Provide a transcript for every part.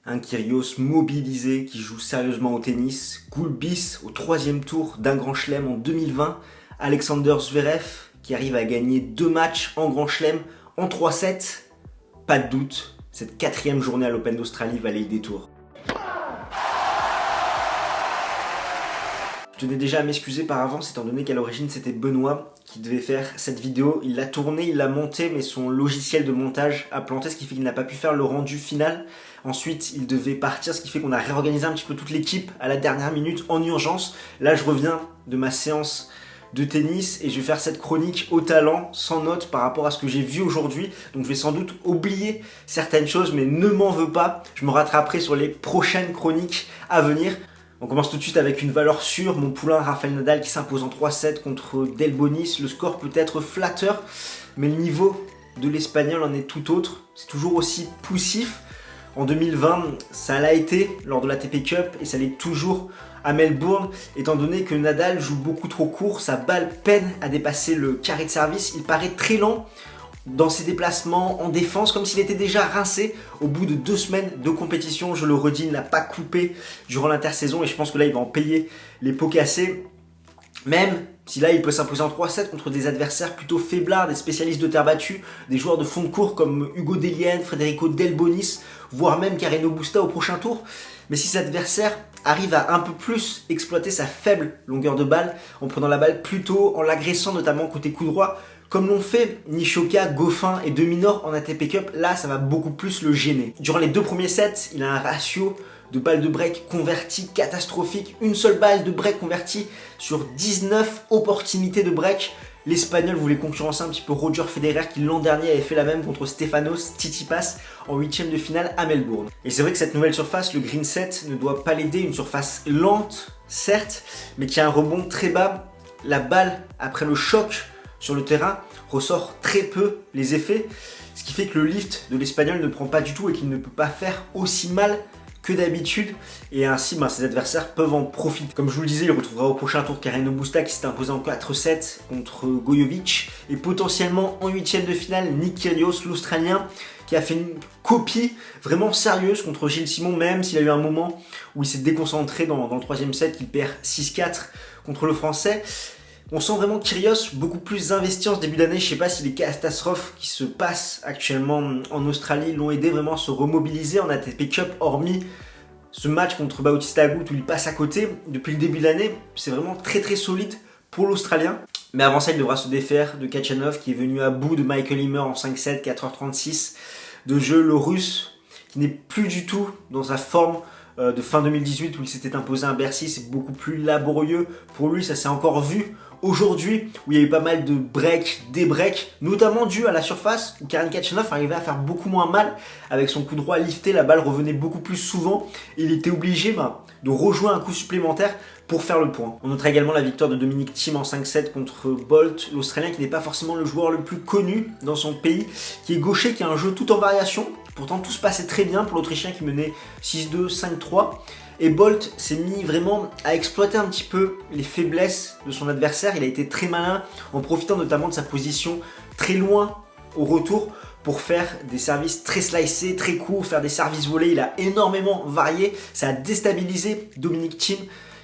Un Kyrgios mobilisé qui joue sérieusement au tennis. Gulbis au 3e tour d'un Grand Chelem en 2020. Alexander Zverev qui arrive à gagner 2 matchs en Grand Chelem en 3-7. Pas de doute, cette 4e journée à l'Open d'Australie valait le détour. Je tenais déjà à m'excuser par avance étant donné qu'à l'origine c'était Benoît qui devait faire cette vidéo. Il l'a tournée, il l'a montée mais son logiciel de montage a planté, ce qui fait qu'il n'a pas pu faire le rendu final. Ensuite il devait partir, ce qui fait qu'on a réorganisé un petit peu toute l'équipe à la dernière minute en urgence. Là je reviens de ma séance de tennis et je vais faire cette chronique au talent sans notes par rapport à ce que j'ai vu aujourd'hui. Donc je vais sans doute oublier certaines choses mais ne m'en veux pas. Je me rattraperai sur les prochaines chroniques à venir. On commence tout de suite avec une valeur sûre, mon poulain Rafael Nadal qui s'impose en 3-7 contre Delbonis. Le score peut être flatteur, mais le niveau de l'espagnol en est tout autre. C'est toujours aussi poussif. En 2020, ça l'a été lors de la l'ATP Cup et ça l'est toujours à Melbourne, étant donné que Nadal joue beaucoup trop court, sa balle peine à dépasser le carré de service, il paraît très lent dans ses déplacements en défense, comme s'il était déjà rincé au bout de 2 semaines de compétition. Je le redis, il n'a pas coupé durant l'intersaison et je pense que là il va en payer les pots cassés. Même si là il peut s'imposer en 3-7 contre des adversaires plutôt faiblards, des spécialistes de terre battue, des joueurs de fond de cours comme Hugo Dellien, Federico Delbonis, voire même Carreno Busta au prochain tour. Mais si cet adversaire arrive à un peu plus exploiter sa faible longueur de balle, en prenant la balle plus tôt, en l'agressant notamment côté coup droit, comme l'ont fait Nishioka, Goffin et De Minaur en ATP Cup, là ça va beaucoup plus le gêner. Durant les 2 premiers sets, il a un ratio de balles de break converties catastrophique. Une seule balle de break convertie sur 19 opportunités de break. L'Espagnol voulait concurrencer un petit peu Roger Federer qui l'an dernier avait fait la même contre Stefanos Tsitsipas en 8e de finale à Melbourne. Et c'est vrai que cette nouvelle surface, le green set, ne doit pas l'aider. Une surface lente, certes, mais qui a un rebond très bas. La balle, après le choc sur le terrain, ressort très peu les effets, ce qui fait que le lift de l'Espagnol ne prend pas du tout et qu'il ne peut pas faire aussi mal que d'habitude, et ainsi ses adversaires peuvent en profiter. Comme je vous le disais, il retrouvera au prochain tour Carreno Busta qui s'est imposé en 4-7 contre Gojovic, et potentiellement en 8e de finale Nick Kyrgios, l'Australien, qui a fait une copie vraiment sérieuse contre Gilles Simon, même s'il a eu un moment où il s'est déconcentré dans le 3e set, qu'il perd 6-4 contre le Français. On sent vraiment Kyrgios beaucoup plus investi en ce début d'année. Je ne sais pas si les catastrophes qui se passent actuellement en Australie l'ont aidé vraiment à se remobiliser en ATP Cup, hormis ce match contre Bautista Agut où il passe à côté. Depuis le début de l'année, c'est vraiment très très solide pour l'Australien. Mais avant ça, il devra se défaire de Khachanov qui est venu à bout de Michael Himmer en 5-7, 4h36 de jeu. Le Russe qui n'est plus du tout dans sa forme de fin 2018 où il s'était imposé un Bercy, c'est beaucoup plus laborieux pour lui, ça s'est encore vu aujourd'hui où il y a eu pas mal de breaks, des breaks, notamment dû à la surface où Karen Khachanov arrivait à faire beaucoup moins mal avec son coup droit lifté, la balle revenait beaucoup plus souvent et il était obligé de rejouer un coup supplémentaire pour faire le point. On notera également la victoire de Dominic Thiem en 5-7 contre Bolt, l'Australien qui n'est pas forcément le joueur le plus connu dans son pays, qui est gaucher, qui a un jeu tout en variation. Pourtant tout se passait très bien pour l'Autrichien qui menait 6-2, 5-3. Et Bolt s'est mis vraiment à exploiter un petit peu les faiblesses de son adversaire. Il a été très malin en profitant notamment de sa position très loin au retour pour faire des services très slicés, très courts, faire des services volés. Il a énormément varié. Ça a déstabilisé Dominic Thiem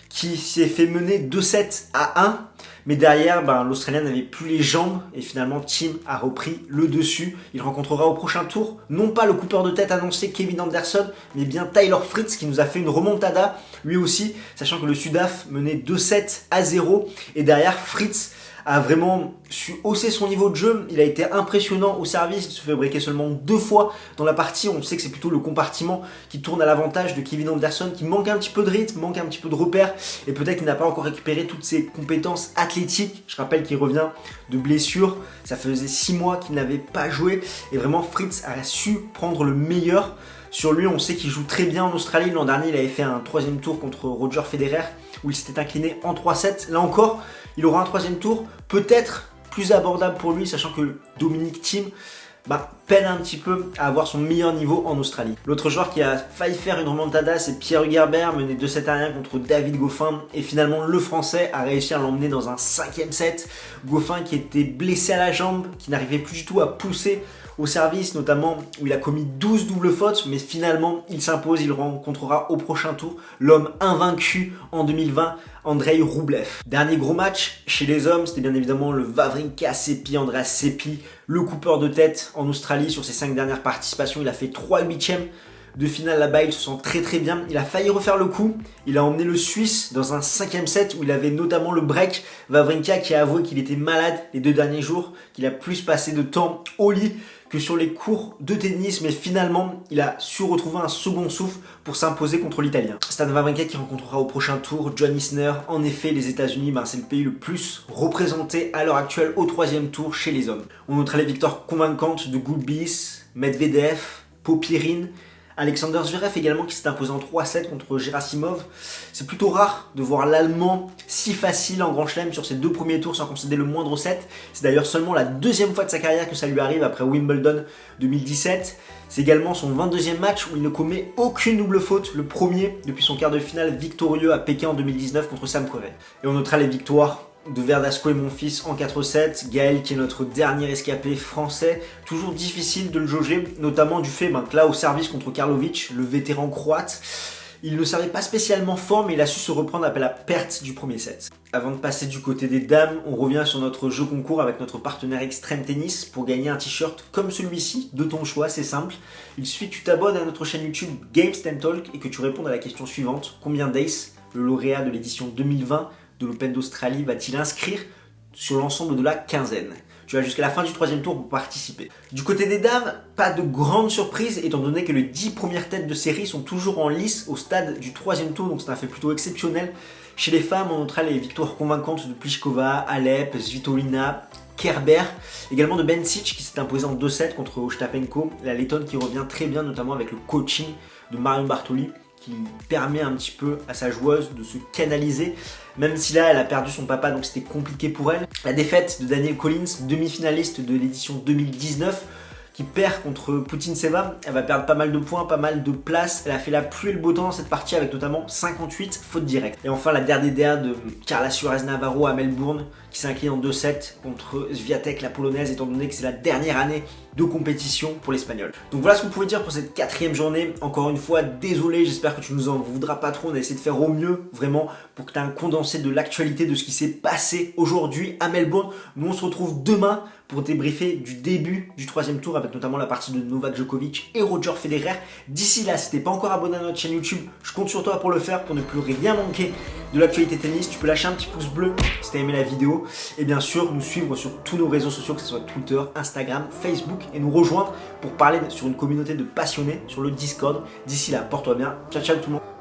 qui s'est fait mener 2-7-1. Mais derrière, l'Australien n'avait plus les jambes et finalement Thiem a repris le dessus. Il rencontrera au prochain tour, non pas le coupeur de tête annoncé Kevin Anderson, mais bien Tyler Fritz qui nous a fait une remontada lui aussi, sachant que le Sudaf menait 2-7-0 et derrière Fritz a vraiment su hausser son niveau de jeu. Il a été impressionnant au service, il se fait breaker seulement 2 fois dans la partie. On sait que c'est plutôt le compartiment qui tourne à l'avantage de Kevin Anderson, qui manque un petit peu de rythme, manque un petit peu de repères, et peut-être qu'il n'a pas encore récupéré toutes ses compétences athlétiques. Je rappelle qu'il revient de blessure, ça faisait 6 mois qu'il n'avait pas joué, et vraiment Fritz a su prendre le meilleur sur lui. On sait qu'il joue très bien en Australie. L'an dernier, il avait fait un 3e tour contre Roger Federer où il s'était incliné en 3-7. Là encore, il aura un 3e tour peut-être plus abordable pour lui, sachant que Dominic Thiem peine un petit peu à avoir son meilleur niveau en Australie. L'autre joueur qui a failli faire une remontada, c'est Pierre Hugerbert, mené 2-7-1 contre David Goffin, et finalement le Français a réussi à l'emmener dans un 5e set. Goffin qui était blessé à la jambe, qui n'arrivait plus du tout à pousser au service, notamment où il a commis 12 doubles fautes, mais finalement il s'impose, il rencontrera au prochain tour l'homme invaincu en 2020, Andrei Rublev. Dernier gros match chez les hommes, c'était bien évidemment le Wawrinka Seppi, Andreas Seppi, le coupeur de tête en Australie. Sur ses 5 dernières participations, il a fait 3 huitièmes de finale là-bas, il se sent très bien. Il a failli refaire le coup, il a emmené le Suisse dans un 5e set où il avait notamment le break. Wawrinka qui a avoué qu'il était malade les 2 derniers jours, qu'il a plus passé de temps au lit que sur les cours de tennis, mais finalement il a su retrouver un second souffle pour s'imposer contre l'Italien. Stan Wawrinka qui rencontrera au prochain tour John Isner. En effet, les États-Unis, c'est le pays le plus représenté à l'heure actuelle au 3e tour chez les hommes. On notera les victoires convaincantes de Gulbis, Medvedev, Popyrin, Alexander Zverev également qui s'est imposé en 3-7 contre Gerasimov. C'est plutôt rare de voir l'Allemand si facile en Grand Chelem sur ses 2 premiers tours sans concéder le moindre set. C'est d'ailleurs seulement la 2e fois de sa carrière que ça lui arrive après Wimbledon 2017. C'est également son 22e match où il ne commet aucune double faute, le premier depuis son quart de finale victorieux à Pékin en 2019 contre Sam Querrey. Et on notera les victoires de Verdasco et Monfils en 4-7, Gaël qui est notre dernier escapé français, toujours difficile de le jauger, notamment du fait que là au service contre Karlovic, le vétéran croate, il ne savait pas spécialement fort mais il a su se reprendre après la perte du premier set. Avant de passer du côté des dames, on revient sur notre jeu concours avec notre partenaire Extreme Tennis pour gagner un t-shirt comme celui-ci, de ton choix, c'est simple. Il suffit que tu t'abonnes à notre chaîne YouTube Games Talk et que tu répondes à la question suivante: combien d'Ace, le lauréat de l'édition 2020 de l'Open d'Australie, va-t-il inscrire sur l'ensemble de la quinzaine? Tu vas jusqu'à la fin du 3e tour pour participer. Du côté des dames, pas de grande surprise étant donné que les 10 premières têtes de série sont toujours en lice au stade du 3e tour, donc c'est un fait plutôt exceptionnel. Chez les femmes, on notera les victoires convaincantes de Pliskova, Alep, Svitolina, Kerber, également de Bencic qui s'est imposé en 2-7 contre Ostapenko, la Lettonne qui revient très bien notamment avec le coaching de Marion Bartoli, qui permet un petit peu à sa joueuse de se canaliser, même si là elle a perdu son papa donc c'était compliqué pour elle. La défaite de Danielle Collins, demi-finaliste de l'édition 2019, qui perd contre Putintseva, elle va perdre pas mal de points, pas mal de places, elle a fait la pluie et le beau temps dans cette partie avec notamment 58 fautes directes. Et enfin la DRDDA de Carla Suarez Navarro à Melbourne qui s'incline en 2-7 contre Swiatek la polonaise étant donné que c'est la dernière année de compétition pour l'espagnol. Donc voilà ce qu'on pouvait dire pour cette 4e journée. Encore une fois, désolé, j'espère que tu nous en voudras pas trop. On a essayé de faire au mieux vraiment pour que tu aies un condensé de l'actualité de ce qui s'est passé aujourd'hui à Melbourne. Nous on se retrouve demain pour débriefer du début du 3e tour avec notamment la partie de Novak Djokovic et Roger Federer. D'ici là, si t'es pas encore abonné à notre chaîne YouTube, je compte sur toi pour le faire pour ne plus rien manquer de l'actualité tennis. Tu peux lâcher un petit pouce bleu si t'as aimé la vidéo et bien sûr nous suivre sur tous nos réseaux sociaux, que ce soit Twitter, Instagram, Facebook et nous rejoindre pour parler sur une communauté de passionnés sur le Discord. D'ici là, porte-toi bien. Ciao ciao tout le monde.